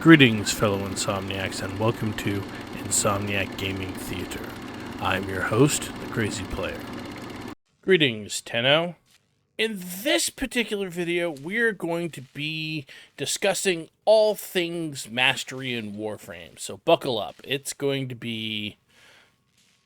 Greetings, fellow Insomniacs, and welcome to Insomniac Gaming Theater. I'm your host, the Crazy Player. Greetings, Tenno. In this particular video, we're going to be discussing all things mastery in Warframe, so buckle up. It's going to be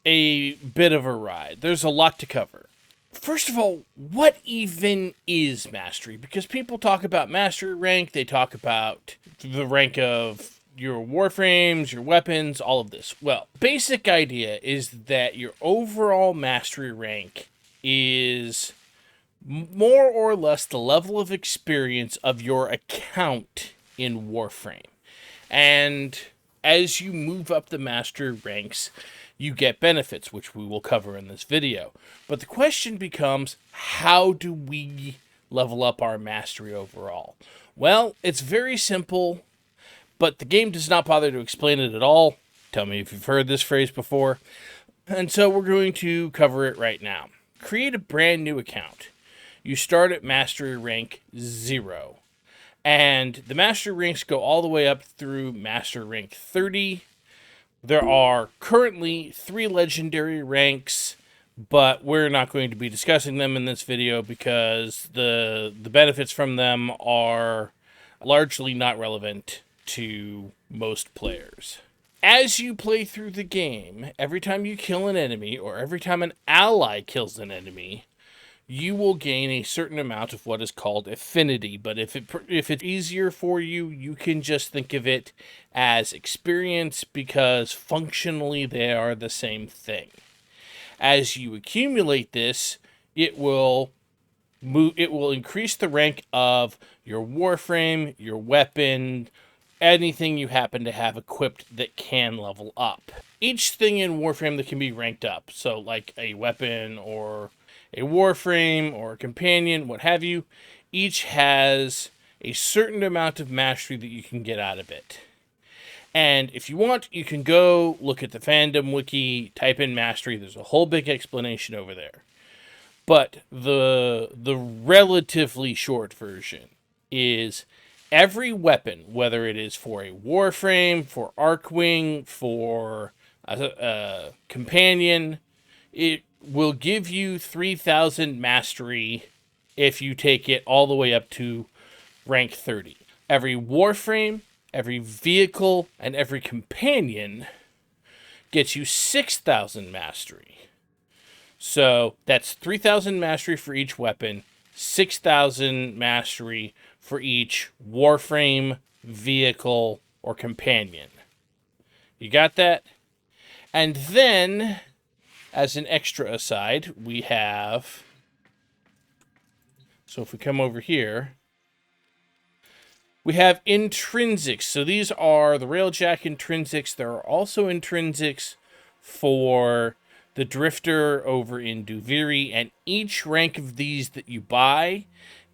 a bit of a ride. There's a lot to cover. First of all, what even is mastery? Because people talk about mastery rank, they talk about the rank of your warframes, your weapons, all of this. Well, basic idea is that your overall mastery rank is more or less the level of experience of your account in Warframe. And as you move up the mastery ranks, you get benefits, which we will cover in this video. But the question becomes, how do we level up our mastery overall? Well, it's very simple, but the game does not bother to explain it at all. Tell me if you've heard this phrase before. And so we're going to cover it right now. Create a brand new account. You start at mastery rank 0. And the mastery ranks go all the way up through mastery rank 30. There are currently 3 legendary ranks, but we're not going to be discussing them in this video because the benefits from them are largely not relevant to most players. As you play through the game, every time you kill an enemy or every time an ally kills an enemy, you will gain a certain amount of what is called affinity. But if it's easier for you, you can just think of it as experience because functionally they are the same thing. As you accumulate this, it will increase the rank of your warframe, your weapon, anything you happen to have equipped that can level up. Each thing in Warframe that can be ranked up, so like a weapon or a warframe or a companion, what have you, each has a certain amount of mastery that you can get out of it. And if you want, you can go look at the fandom wiki, type in mastery. There's a whole big explanation over there. But the relatively short version is every weapon, whether it is for a warframe, for Archwing, for a companion, it will give you 3,000 mastery if you take it all the way up to rank 30. Every warframe, every vehicle, and every companion gets you 6,000 mastery. So that's 3,000 mastery for each weapon, 6,000 mastery for each warframe, vehicle, or companion. You got that? And then, as an extra aside, we have, so if we come over here, we have intrinsics. So these are the Railjack intrinsics. There are also intrinsics for the Drifter over in Duviri, and each rank of these that you buy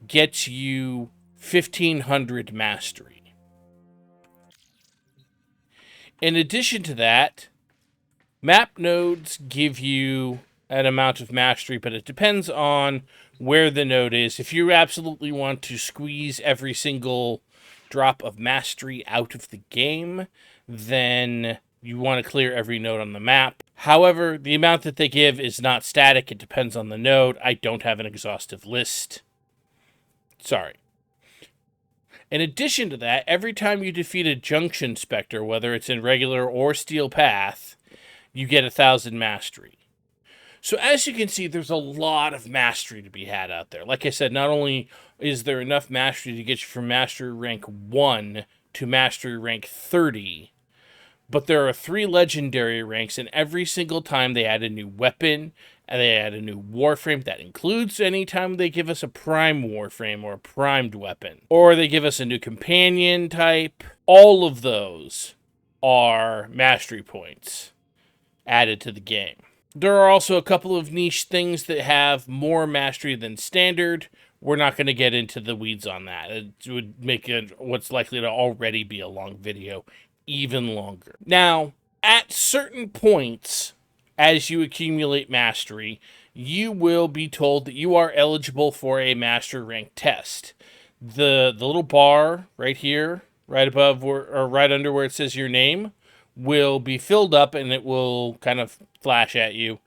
gets you 1,500 mastery. In addition to that, map nodes give you an amount of mastery, but it depends on where the node is. If you absolutely want to squeeze every single drop of mastery out of the game, then you want to clear every node on the map. However, the amount that they give is not static. It depends on the node. I don't have an exhaustive list. Sorry. In addition to that, every time you defeat a Junction Spectre, whether it's in regular or Steel Path, you get 1,000 mastery. So as you can see, there's a lot of mastery to be had out there. Like I said, not only is there enough mastery to get you from mastery rank 1 to mastery rank 30, but there are 3 legendary ranks, and every single time they add a new weapon, and they add a new warframe. That includes any time they give us a prime warframe or a primed weapon, or they give us a new companion type. All of those are mastery points added to the game. There are also a couple of niche things that have more mastery than standard. We're not going to get into the weeds on that. It would make what's likely to already be a long video even longer. Now, at certain points, as you accumulate mastery, you will be told that you are eligible for a master rank test. The little bar right here right above or right under where it says your name will be filled up, and it will kind of flash at you.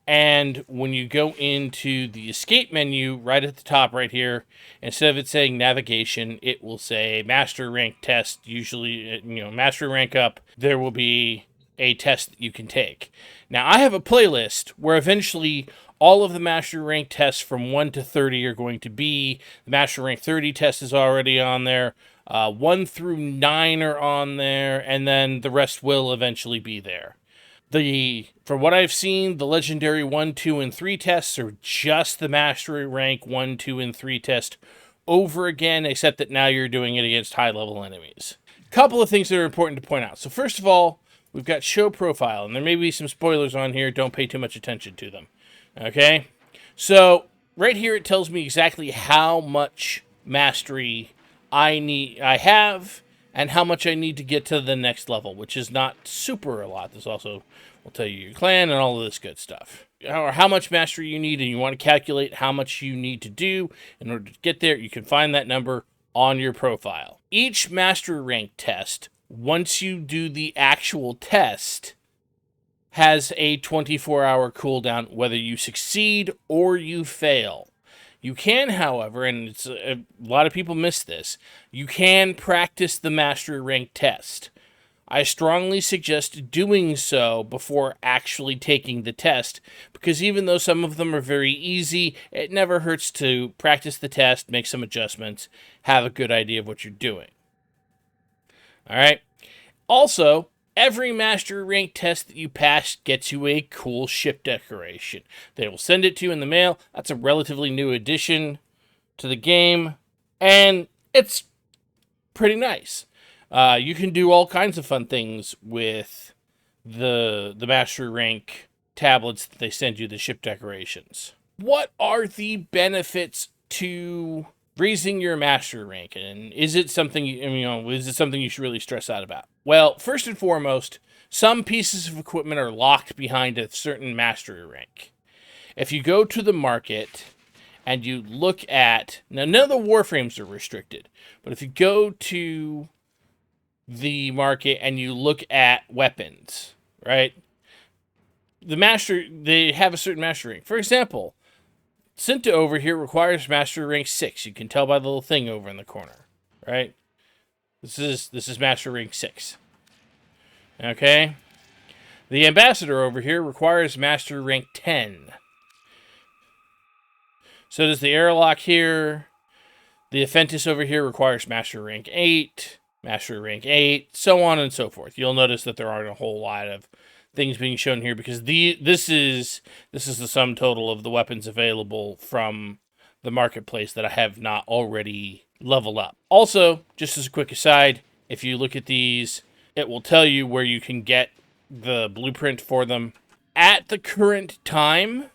And when you go into the escape menu right at the top right here, instead of it saying navigation, it will say master rank test. Usually, master rank up, there will be a test that you can take. Now, I have a playlist where eventually all of the master rank tests from 1 to 30 are going to be. The master rank 30 test is already on there. 1 through 9 are on there, and then the rest will eventually be there. From what I've seen, the legendary 1, 2, and 3 tests are just the mastery rank 1, 2, and 3 test over again, except that now you're doing it against high-level enemies. Couple of things that are important to point out. So first of all, we've got show profile, and there may be some spoilers on here. Don't pay too much attention to them. Okay? So right here it tells me exactly how much mastery I have, and how much I need to get to the next level, which is not super a lot. This also will tell you your clan and all of this good stuff. Or how much mastery you need, and you want to calculate how much you need to do in order to get there. You can find that number on your profile. Each mastery rank test, once you do the actual test, has a 24-hour cooldown, whether you succeed or you fail. You can, however, and a lot of people miss this, you can practice the mastery rank test. I strongly suggest doing so before actually taking the test, because even though some of them are very easy, it never hurts to practice the test, make some adjustments, have a good idea of what you're doing. Alright? Also, every mastery rank test that you pass gets you a cool ship decoration. They will send it to you in the mail. That's a relatively new addition to the game, and it's pretty nice. You can do all kinds of fun things with the mastery rank tablets that they send you, the ship decorations. What are the benefits to raising your mastery rank, and is it something you should really stress out about? Well, first and foremost, some pieces of equipment are locked behind a certain mastery rank. If you go to the market and you look at, now none of the Warframes are restricted, but if you go to the market and you look at weapons, right? They have a certain mastery rank. For example, Cinta over here requires mastery rank 6. You can tell by the little thing over in the corner, right? This is mastery rank 6. Okay? The ambassador over here requires mastery rank 10. So does the airlock here. The Aphentis over here requires mastery rank 8, mastery rank 8, so on and so forth. You'll notice that there aren't a whole lot of things being shown here because this is the sum total of the weapons available from the marketplace that I have not already leveled up. Also, just as a quick aside, if you look at these, it will tell you where you can get the blueprint for them. At the current time,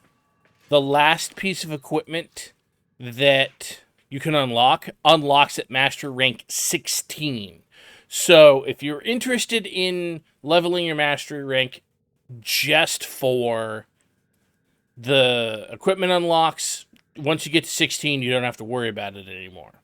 the last piece of equipment that you can unlocks at master rank 16. So if you're interested in leveling your mastery rank just for the equipment unlocks, once you get to 16, you don't have to worry about it anymore.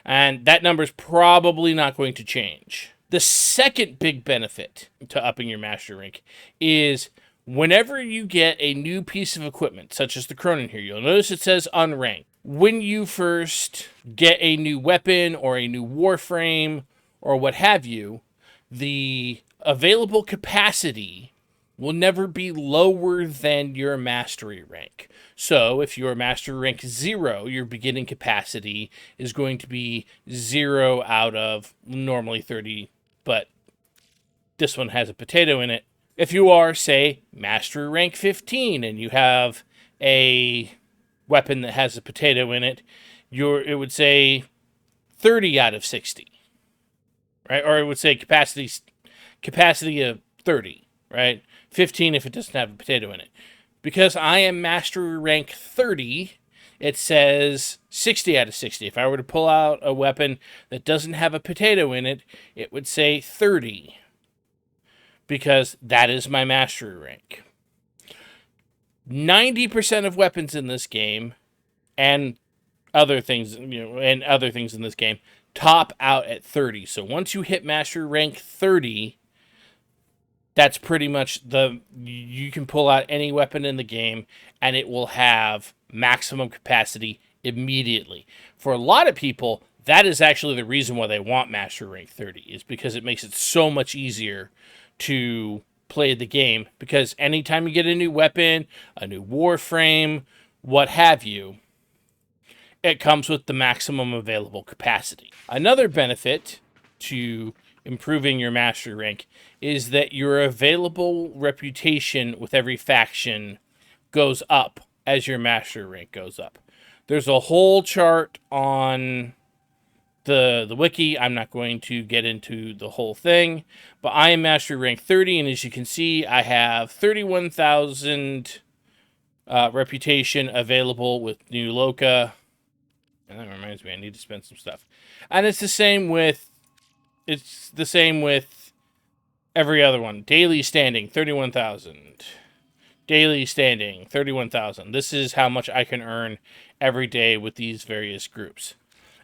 And that number is probably not going to change. The second big benefit to upping your mastery rank is whenever you get a new piece of equipment, such as the Cronin here, you'll notice it says unranked. When you first get a new weapon or a new Warframe or what have you, the available capacity will never be lower than your mastery rank. So if you're mastery rank 0, your beginning capacity is going to be 0 out of normally 30, but this one has a potato in it. If you are, say, mastery rank 15 and you have a weapon that has a potato in it, it would say 30 out of 60, right? Or it would say capacity of 30, right? 15 if it doesn't have a potato in it. Because I am mastery rank 30, it says 60 out of 60. If I were to pull out a weapon that doesn't have a potato in it, it would say 30. Because that is my mastery rank. 90% of weapons in this game and other things in this game top out at 30. So once you hit mastery rank 30, that's pretty much you can pull out any weapon in the game and it will have maximum capacity immediately. For a lot of people, that is actually the reason why they want mastery rank 30, is because it makes it so much easier to play the game, because anytime you get a new weapon, a new Warframe, what have you, it comes with the maximum available capacity. Another benefit to improving your mastery rank is that your available reputation with every faction goes up as your mastery rank goes up. There's a whole chart on the wiki. I'm not going to get into the whole thing, but I am mastery rank 30, and as you can see, I have 31,000 reputation available with New Loca. And that reminds me, I need to spend some stuff. And it's the same with every other one. Daily standing, 31,000. Daily standing, 31,000. This is how much I can earn every day with these various groups.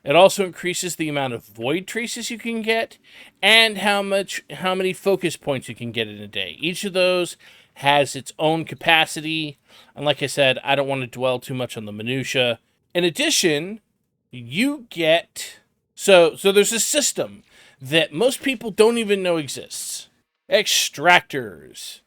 It also increases the amount of void traces you can get and how many focus points you can get in a day. Each of those has its own capacity. And like I said, I don't want to dwell too much on the minutia. In addition, you get... So there's a system that most people don't even know exists. Extractors.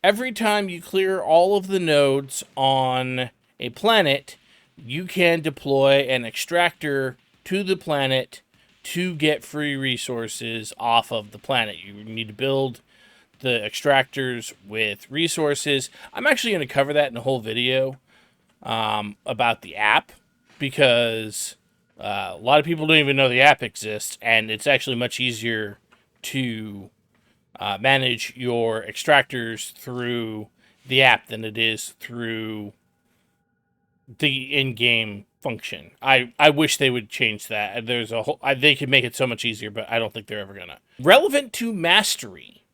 Every time you clear all of the nodes on a planet, you can deploy an extractor to the planet to get free resources off of the planet. You need to build the extractors with resources. I'm actually going to cover that in a whole video about the app, because a lot of people don't even know the app exists, and it's actually much easier to manage your extractors through the app than it is through the in-game function. I wish they would change that. There's a whole, they could make it so much easier, but I don't think they're ever gonna. Relevant to mastery.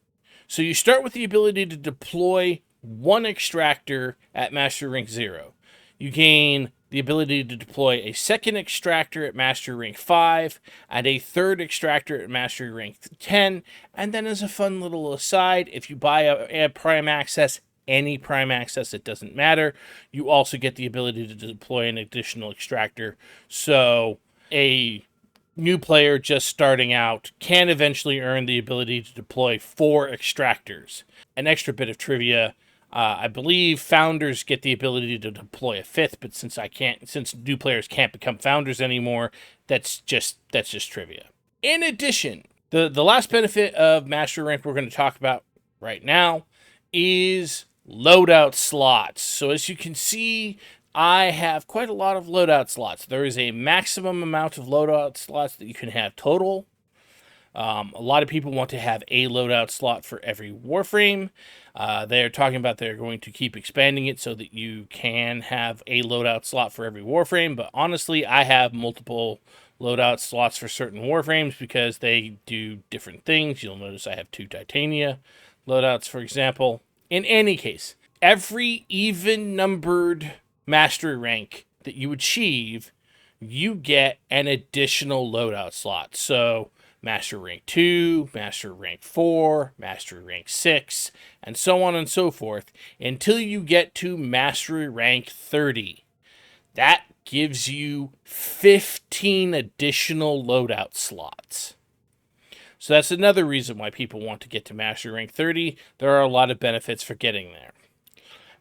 So you start with the ability to deploy one extractor at mastery rank 0. You gain the ability to deploy a second extractor at mastery rank 5, and a third extractor at mastery rank 10, and then as a fun little aside, if you buy a Prime Access, any Prime Access, it doesn't matter, you also get the ability to deploy an additional extractor, so a new player just starting out can eventually earn the ability to deploy 4 extractors. An extra bit of trivia: I believe founders get the ability to deploy a 5th, but since new players can't become founders anymore, that's just trivia. In addition, the last benefit of mastery rank we're going to talk about right now is loadout slots. So as you can see, I have quite a lot of loadout slots. There is a maximum amount of loadout slots that you can have total. A lot of people want to have a loadout slot for every Warframe. They're talking about they're going to keep expanding it so that you can have a loadout slot for every Warframe. But honestly, I have multiple loadout slots for certain Warframes because they do different things. You'll notice I have 2 Titania loadouts, for example. In any case, every even-numbered mastery rank that you achieve, you get an additional loadout slot. So Master Rank 2, Master Rank 4, Master Rank 6, and so on and so forth, until you get to Mastery Rank 30. That gives you 15 additional loadout slots. So that's another reason why people want to get to Mastery Rank 30. There are a lot of benefits for getting there.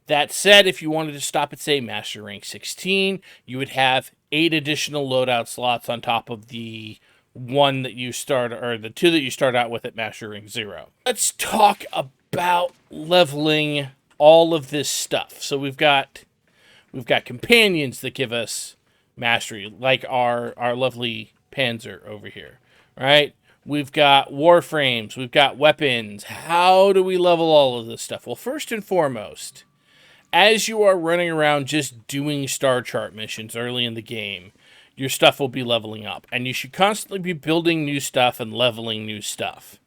That said, if you wanted to stop at, say, Mastery Rank 16, you would have 8 additional loadout slots on top of the 1 that you start, or the 2 that you start out with at Mastery Rank 0. Let's talk about leveling all of this stuff. So we've got companions that give us mastery, like our lovely Panzer over here, right? We've got Warframes, we've got weapons. How do we level all of this stuff? Well, first and foremost, as you are running around just doing star chart missions early in the game, your stuff will be leveling up. And you should constantly be building new stuff and leveling new stuff.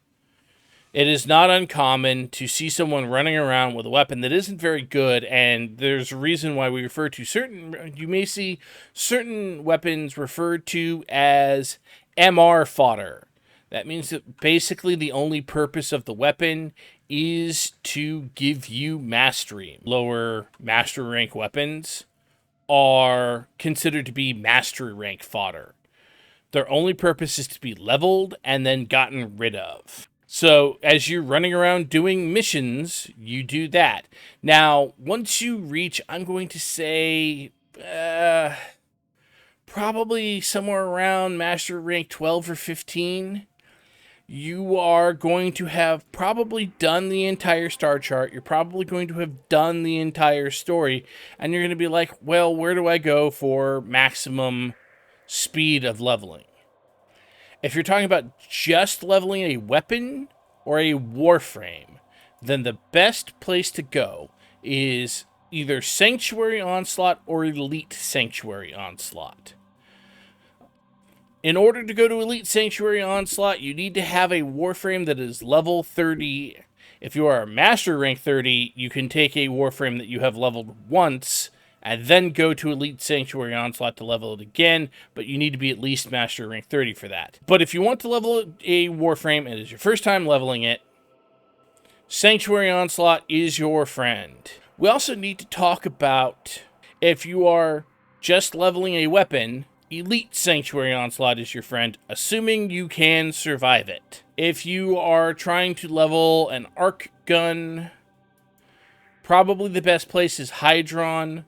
It is not uncommon to see someone running around with a weapon that isn't very good, and there's a reason why we refer to you may see certain weapons referred to as MR fodder. That means that basically the only purpose of the weapon is to give you mastery. Lower master rank weapons are considered to be mastery rank fodder. Their only purpose is to be leveled and then gotten rid of. So as you're running around doing missions, you do that. Now, once you reach, I'm going to say, probably somewhere around master rank 12 or 15, you are going to have probably done the entire star chart. You're probably going to have done the entire story. And you're going to be like, well, where do I go for maximum speed of leveling? If you're talking about just leveling a weapon or a Warframe, then the best place to go is either Sanctuary Onslaught or Elite Sanctuary Onslaught. In order to go to Elite Sanctuary Onslaught, you need to have a Warframe that is level 30. If you are a Master Rank 30, you can take a Warframe that you have leveled once and then go to Elite Sanctuary Onslaught to level it again, but you need to be at least Master Rank 30 for that. But if you want to level a Warframe and it is your first time leveling it, Sanctuary Onslaught is your friend. We also need to talk about, if you are just leveling a weapon, Elite Sanctuary Onslaught is your friend, assuming you can survive it. If you are trying to level an arc gun, probably the best place is Hydron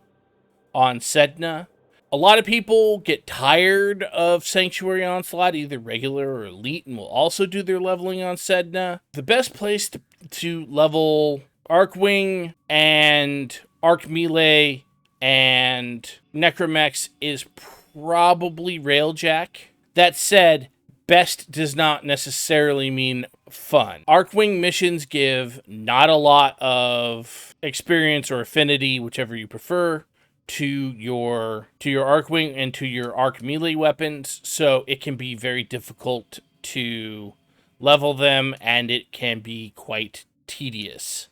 on Sedna. A lot of people get tired of Sanctuary Onslaught, either regular or Elite, and will also do their leveling on Sedna. The best place to level Arcwing and Arc Melee and Necromex is probably Railjack. That said, best does not necessarily mean fun. Arcwing missions give not a lot of experience or affinity, whichever you prefer, to your Arcwing and to your Arc Melee weapons, so it can be very difficult to level them, and it can be quite tedious.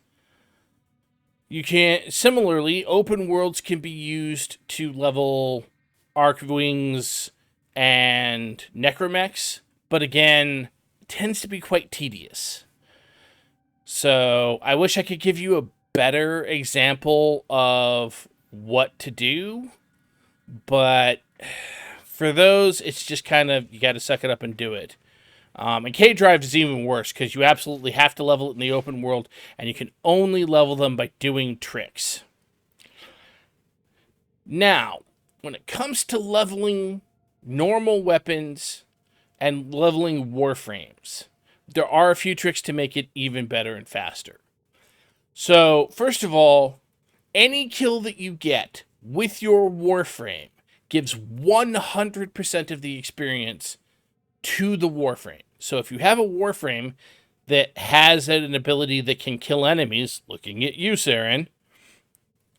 Similarly, open worlds can be used to level Arcwings and Necromex, but again, it tends to be quite tedious. So I wish I could give you a better example of what to do, but for those, it's just kind of, you got to suck it up and do it. And K-Drive is even worse, because you absolutely have to level it in the open world, and you can only level them by doing tricks. Now, when it comes to leveling normal weapons and leveling Warframes, there are a few tricks to make it even better and faster. So, first of all, any kill that you get with your Warframe gives 100% of the experience to the Warframe. So if you have a Warframe that has an ability that can kill enemies, looking at you, Saren,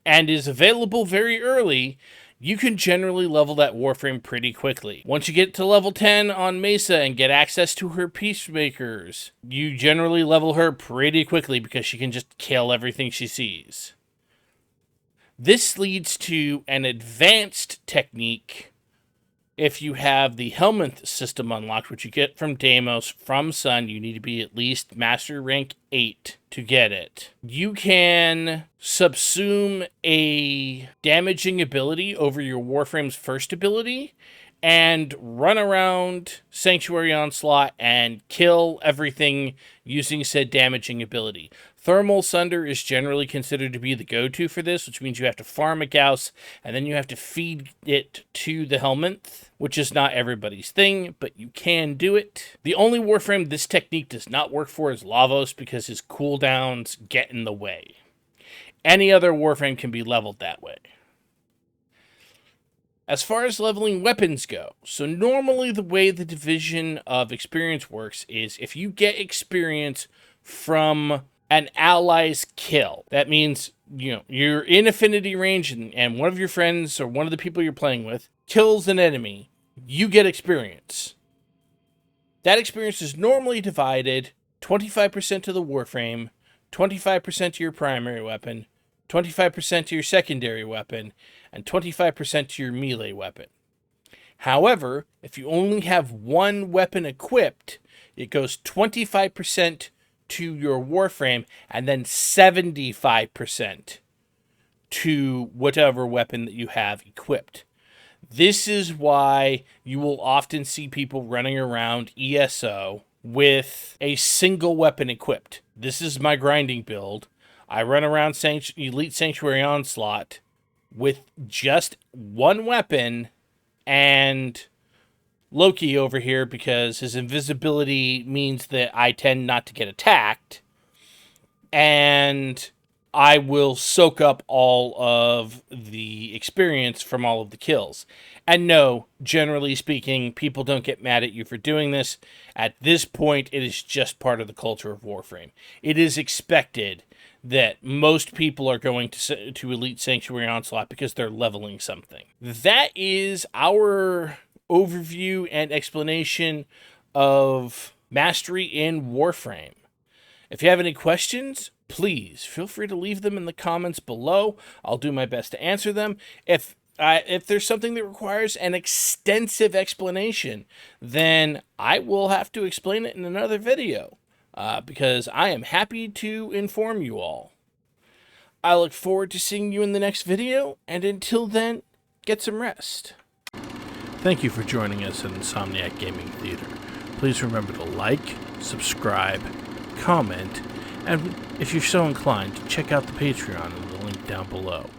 and is available very early, you can generally level that Warframe pretty quickly. Once you get to level 10 on Mesa and get access to her Peacemakers, you generally level her pretty quickly because she can just kill everything she sees. This leads to an advanced technique if you have the Helminth system unlocked, which you get from Deimos. From Sun, you need to be at least Master Rank 8 to get it. You can subsume a damaging ability over your Warframe's first ability and run around Sanctuary Onslaught and kill everything using said damaging ability. Thermal Sunder is generally considered to be the go-to for this, which means you have to farm a Gauss, and then you have to feed it to the Helminth, which is not everybody's thing, but you can do it. The only Warframe this technique does not work for is Lavos, because his cooldowns get in the way. Any other Warframe can be leveled that way. As far as leveling weapons go, so normally the way the division of experience works is if you get experience from an ally's kill, that means, you're in affinity range and one of your friends or one of the people you're playing with kills an enemy, you get experience. That experience is normally divided 25% to the Warframe, 25% to your primary weapon, 25% to your secondary weapon, and 25% to your melee weapon. However, if you only have one weapon equipped, it goes 25% to your Warframe and then 75% to whatever weapon that you have equipped. This is why you will often see people running around ESO with a single weapon equipped. This is my grinding build. I run around Elite Sanctuary Onslaught with just one weapon and Loki over here because his invisibility means that I tend not to get attacked. And I will soak up all of the experience from all of the kills. And no, generally speaking, people don't get mad at you for doing this. At this point, it is just part of the culture of Warframe. It is expected that most people are going to Elite Sanctuary Onslaught because they're leveling something. That is our overview and explanation of mastery in Warframe. If you have any questions, please feel free to leave them in the comments below. I'll do my best to answer them. If there's something that requires an extensive explanation, then I will have to explain it in another video, because I am happy to inform you all. I look forward to seeing you in the next video, and until then, get some rest. Thank you for joining us at Insomniac Gaming Theater. Please remember to like, subscribe, comment, and if you're so inclined, check out the Patreon in the link down below.